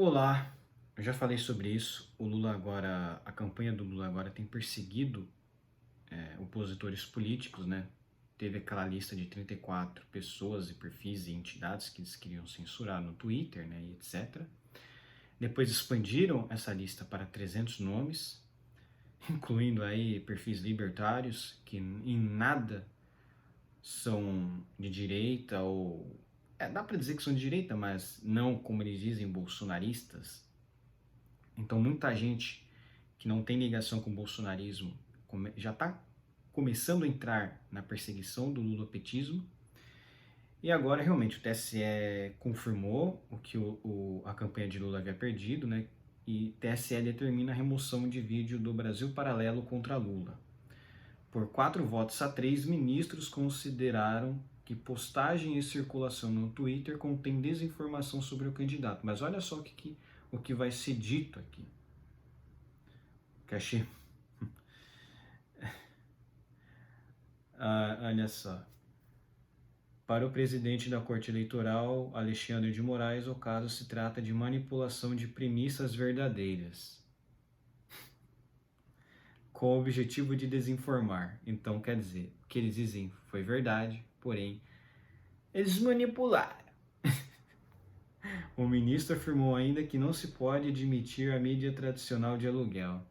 Olá, eu já falei sobre isso. O Lula agora, a campanha do Lula agora tem perseguido opositores políticos, né? Teve aquela lista de 34 pessoas e perfis e entidades que eles queriam censurar no Twitter, né, e etc. Depois expandiram essa lista para 300 nomes, incluindo aí perfis libertários que em nada são de direita ou dá para dizer que são de direita, mas não como eles dizem bolsonaristas. Então, muita gente que não tem ligação com o bolsonarismo já está começando a entrar na perseguição do lulopetismo. E agora, realmente, o TSE confirmou o que a campanha de Lula havia perdido, né? E TSE determina a remoção de vídeo do Brasil Paralelo contra Lula. Por 4 votos a 3, ministros consideraram que postagem e circulação no Twitter contém desinformação sobre o candidato. Mas olha só o que vai ser dito aqui. Que achei. Olha só. Para o presidente da Corte Eleitoral, Alexandre de Moraes, o caso se trata de manipulação de premissas verdadeiras, com o objetivo de desinformar. Então, quer dizer, o que eles dizem foi verdade, porém, eles manipularam. O ministro afirmou ainda que não se pode admitir a mídia tradicional de aluguel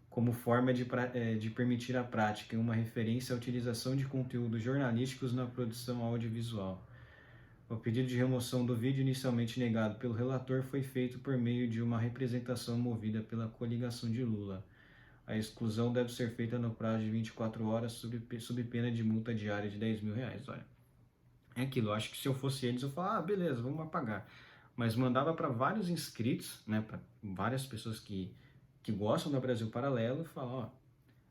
como forma de permitir a prática em uma referência à utilização de conteúdos jornalísticos na produção audiovisual. O pedido de remoção do vídeo, inicialmente negado pelo relator, foi feito por meio de uma representação movida pela coligação de Lula. A exclusão deve ser feita no prazo de 24 horas, sob pena de multa diária de R$ 10.000. Olha, é aquilo, eu acho que se eu fosse eles, eu falava, beleza, vamos apagar. Mas mandava para vários inscritos, né, para várias pessoas que gostam do Brasil Paralelo, e falar, ó,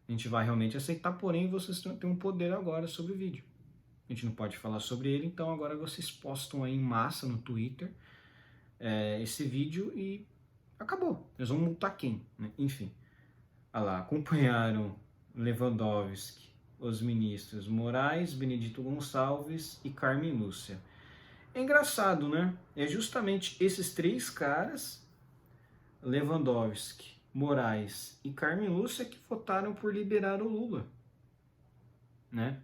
a gente vai realmente aceitar, porém vocês têm um poder agora sobre o vídeo. A gente não pode falar sobre ele, então agora vocês postam aí em massa no Twitter esse vídeo e acabou. Eles vão multar quem? Né? Enfim, olha lá, acompanharam Lewandowski, os ministros Moraes, Benedito Gonçalves e Carmen Lúcia. É engraçado, né? É justamente esses três caras, Lewandowski, Moraes e Carmen Lúcia, que votaram por liberar o Lula, né?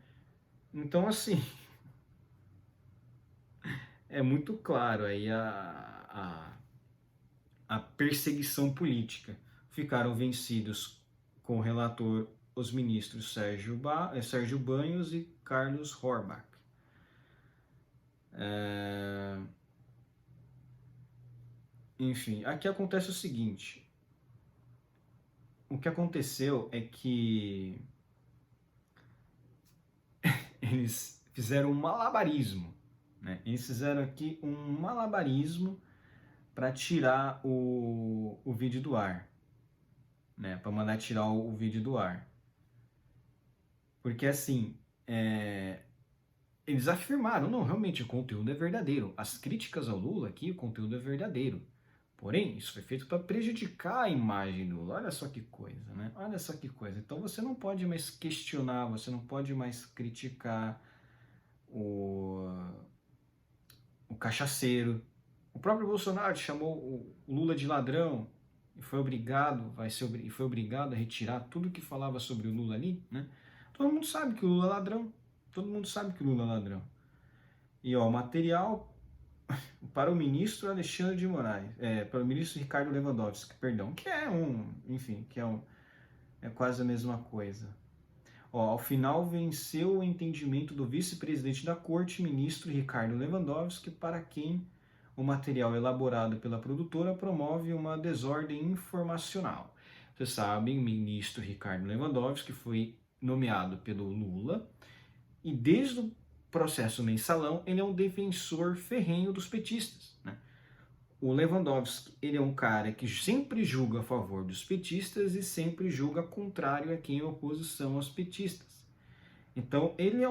Então, assim, é muito claro aí a perseguição política. Ficaram vencidos com o relator os ministros Sérgio Banhos e Carlos Horbach. Enfim, aqui acontece o seguinte. O que aconteceu é que eles fizeram um malabarismo. Né? Eles fizeram aqui um malabarismo para tirar o vídeo do ar. Né? Para mandar tirar o vídeo do ar. Porque assim, eles afirmaram, não, realmente o conteúdo é verdadeiro. As críticas ao Lula aqui, o conteúdo é verdadeiro. Porém, isso foi feito para prejudicar a imagem do Lula. Olha só que coisa, né? Olha só que coisa. Então você não pode mais questionar, você não pode mais criticar o cachaceiro. O próprio Bolsonaro chamou o Lula de ladrão e foi obrigado a retirar tudo que falava sobre o Lula ali, né? Todo mundo sabe que o Lula é ladrão. Todo mundo sabe que o Lula é ladrão. E ó, material para o ministro Alexandre de Moraes, para o ministro Ricardo Lewandowski, perdão, que é enfim, é quase a mesma coisa. Ó, ao final venceu o entendimento do vice-presidente da corte, ministro Ricardo Lewandowski, para quem o material elaborado pela produtora promove uma desordem informacional. Vocês sabem, o ministro Ricardo Lewandowski foi nomeado pelo Lula e desde o processo mensalão ele é um defensor ferrenho dos petistas, né? O Lewandowski, ele é um cara que sempre julga a favor dos petistas e sempre julga contrário a quem é oposição aos petistas. Então, ele é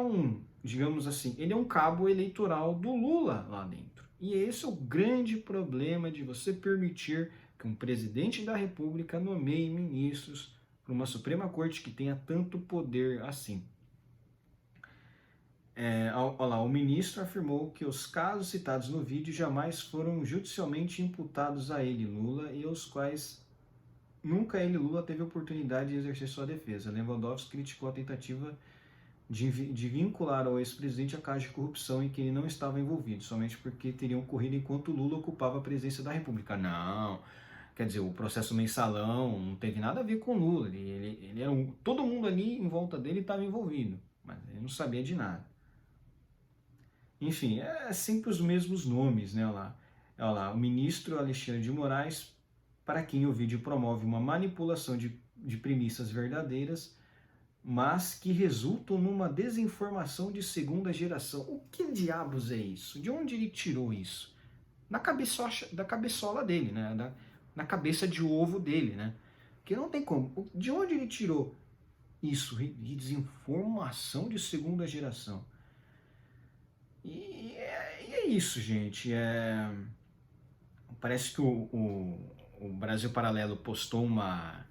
digamos assim, ele é um cabo eleitoral do Lula lá dentro. E esse é o grande problema de você permitir que um presidente da República nomeie ministros para uma Suprema Corte que tenha tanto poder assim. Olha lá, o ministro afirmou que os casos citados no vídeo jamais foram judicialmente imputados a ele, Lula, e aos quais nunca ele, Lula, teve oportunidade de exercer sua defesa. Lewandowski criticou a tentativa de vincular ao ex-presidente a casos de corrupção em que ele não estava envolvido, somente porque teriam ocorrido enquanto Lula ocupava a presidência da República. Não, quer dizer, o processo mensalão não teve nada a ver com Lula. Ele era todo mundo ali em volta dele estava envolvido, mas ele não sabia de nada. Enfim, é sempre os mesmos nomes, né? Olha lá, o ministro Alexandre de Moraes, para quem o vídeo promove uma manipulação de premissas verdadeiras, mas que resultam numa desinformação de segunda geração. O que diabos é isso? De onde ele tirou isso? Da cabeçola dele, né? Na cabeça de ovo dele, né? Porque não tem como. De onde ele tirou isso? De desinformação de segunda geração. E é isso, gente. Parece que o Brasil Paralelo postou uma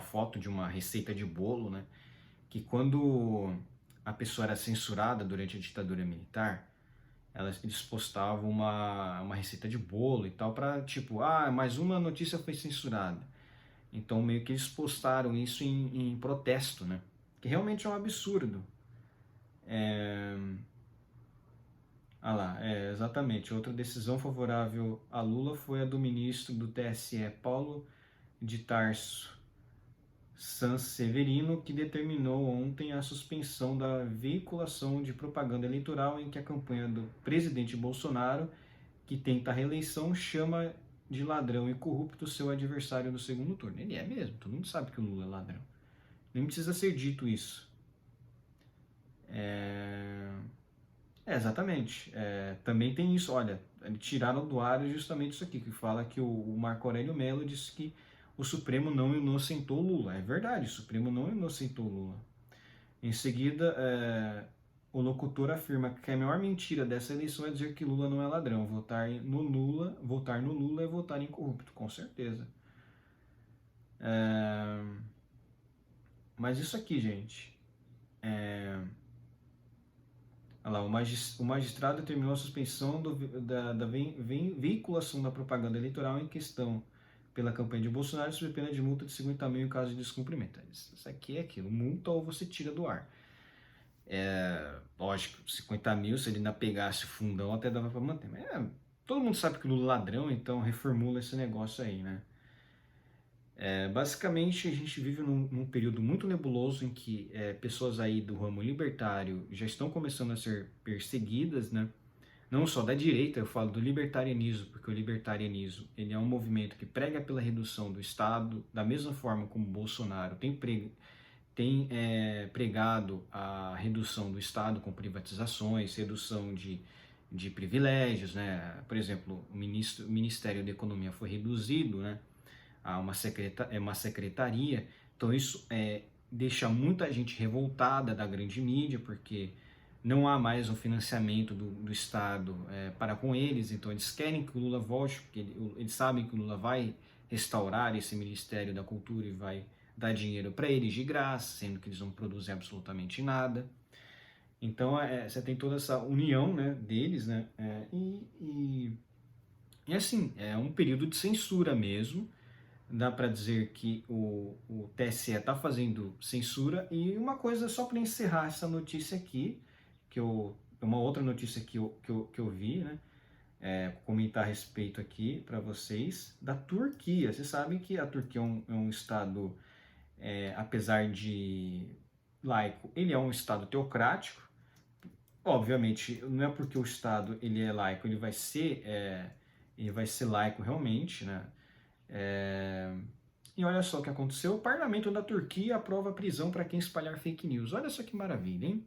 foto de uma receita de bolo, né? Que quando a pessoa era censurada durante a ditadura militar, eles postavam uma receita de bolo e tal, para tipo, mais uma notícia foi censurada. Então meio que eles postaram isso em protesto, né? Que realmente é um absurdo. Exatamente. Outra decisão favorável a Lula foi a do ministro do TSE, Paulo de Tarso Sanseverino, que determinou ontem a suspensão da veiculação de propaganda eleitoral em que a campanha do presidente Bolsonaro, que tenta a reeleição, chama de ladrão e corrupto seu adversário no segundo turno. Ele é mesmo, todo mundo sabe que o Lula é ladrão. Nem precisa ser dito isso. Exatamente. Também tem isso, olha, tiraram do ar justamente isso aqui, que fala que o Marco Aurélio Mello disse que o Supremo não inocentou Lula. É verdade, o Supremo não inocentou Lula. Em seguida, o locutor afirma que a maior mentira dessa eleição é dizer que Lula não é ladrão. Votar no Lula é votar em corrupto, com certeza. Mas isso aqui, gente, olha lá, o magistrado determinou a suspensão da veiculação da propaganda eleitoral em questão pela campanha de Bolsonaro sob pena de multa de 50 mil em caso de descumprimento. Isso aqui é aquilo, multa ou você tira do ar. Lógico, 50 mil, se ele ainda pegasse o fundão, até dava para manter. Mas todo mundo sabe que o Lula é ladrão, então reformula esse negócio aí, né? Basicamente, a gente vive num período muito nebuloso em que pessoas aí do ramo libertário já estão começando a ser perseguidas, né? Não só da direita, eu falo do libertarianismo, porque o libertarianismo ele é um movimento que prega pela redução do Estado, da mesma forma como Bolsonaro tem pregado a redução do Estado com privatizações, redução de privilégios, né? Por exemplo, o Ministério da Economia foi reduzido, né, a uma secretaria. Então isso deixa muita gente revoltada da grande mídia, porque não há mais um financiamento do Estado para com eles. Então eles querem que o Lula volte, porque eles sabem que o Lula vai restaurar esse Ministério da Cultura e vai dar dinheiro para eles de graça, sendo que eles não produzem absolutamente nada. Então você tem toda essa união, né, deles, né, e assim, é um período de censura mesmo. Dá para dizer que o TSE está fazendo censura. E uma coisa só para encerrar essa notícia aqui, uma outra notícia que eu vi, né, comentar a respeito aqui para vocês, da Turquia. Vocês sabem que a Turquia é um estado, apesar de laico, ele é um estado teocrático. Obviamente, não é porque o estado ele é laico, ele vai ser laico realmente, né? E olha só o que aconteceu: o parlamento da Turquia aprova a prisão para quem espalhar fake news. Olha só que maravilha, hein?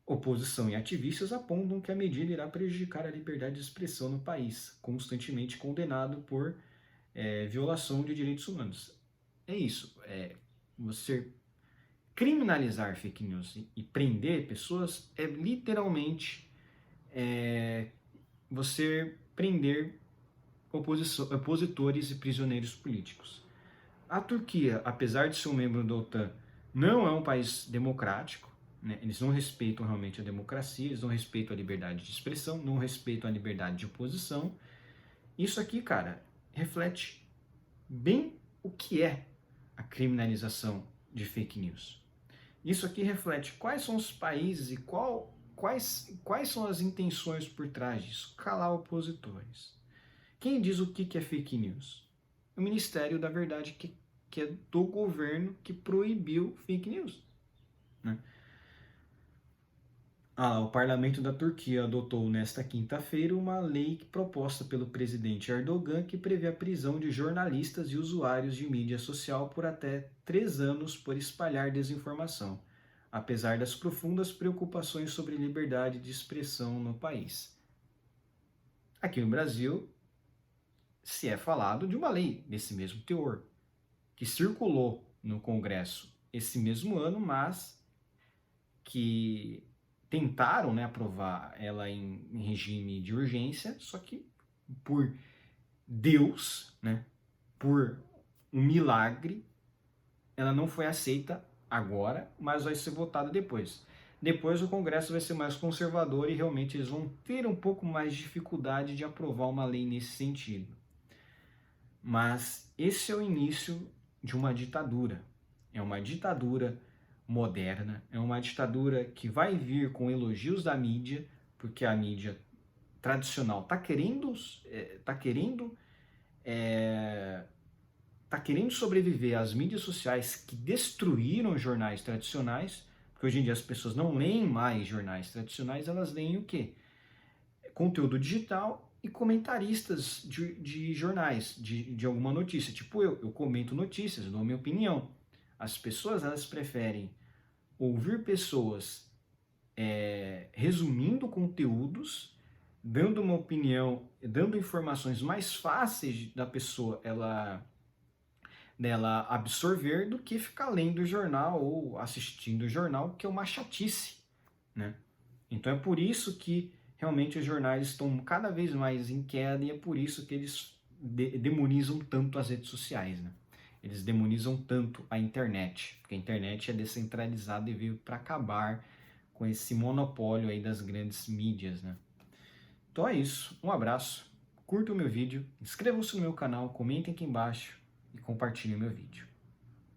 Oposição e ativistas apontam que a medida irá prejudicar a liberdade de expressão no país, constantemente condenado por violação de direitos humanos. É isso. Você criminalizar fake news e prender pessoas é literalmente você prender opositores e prisioneiros políticos. A Turquia, apesar de ser um membro da OTAN, não é um país democrático. né? Eles não respeitam realmente a democracia, eles não respeitam a liberdade de expressão, não respeitam a liberdade de oposição. Isso aqui, cara, reflete bem o que é a criminalização de fake news. Isso aqui reflete quais são os países e quais são as intenções por trás disso. Calar opositores. Quem diz o que é fake news? O Ministério da Verdade, que é do governo que proibiu fake news, né? O parlamento da Turquia adotou nesta quinta-feira uma lei proposta pelo presidente Erdogan que prevê a prisão de jornalistas e usuários de mídia social por até 3 anos por espalhar desinformação, apesar das profundas preocupações sobre liberdade de expressão no país. Aqui no Brasil, se é falado de uma lei desse mesmo teor, que circulou no Congresso esse mesmo ano, mas que tentaram, né, aprovar ela em regime de urgência, só que por Deus, né, por um milagre, ela não foi aceita agora, mas vai ser votada depois. Depois o Congresso vai ser mais conservador e realmente eles vão ter um pouco mais de dificuldade de aprovar uma lei nesse sentido. Mas esse é o início de uma ditadura. É uma ditadura moderna, é uma ditadura que vai vir com elogios da mídia, porque a mídia tradicional está querendo sobreviver às mídias sociais que destruíram os jornais tradicionais, porque hoje em dia as pessoas não leem mais jornais tradicionais, elas leem o quê? Conteúdo digital e comentaristas de jornais, de alguma notícia. Tipo eu comento notícias, dou minha opinião. As pessoas, elas preferem ouvir pessoas resumindo conteúdos, dando uma opinião, dando informações mais fáceis da pessoa dela absorver do que ficar lendo o jornal ou assistindo o jornal, que é uma chatice, né? Então é por isso que realmente os jornais estão cada vez mais em queda e é por isso que eles demonizam tanto as redes sociais, né? Eles demonizam tanto a internet, porque a internet é descentralizada e veio para acabar com esse monopólio aí das grandes mídias, né? Então é isso, um abraço, curta o meu vídeo, inscrevam-se no meu canal, comentem aqui embaixo e compartilhem o meu vídeo.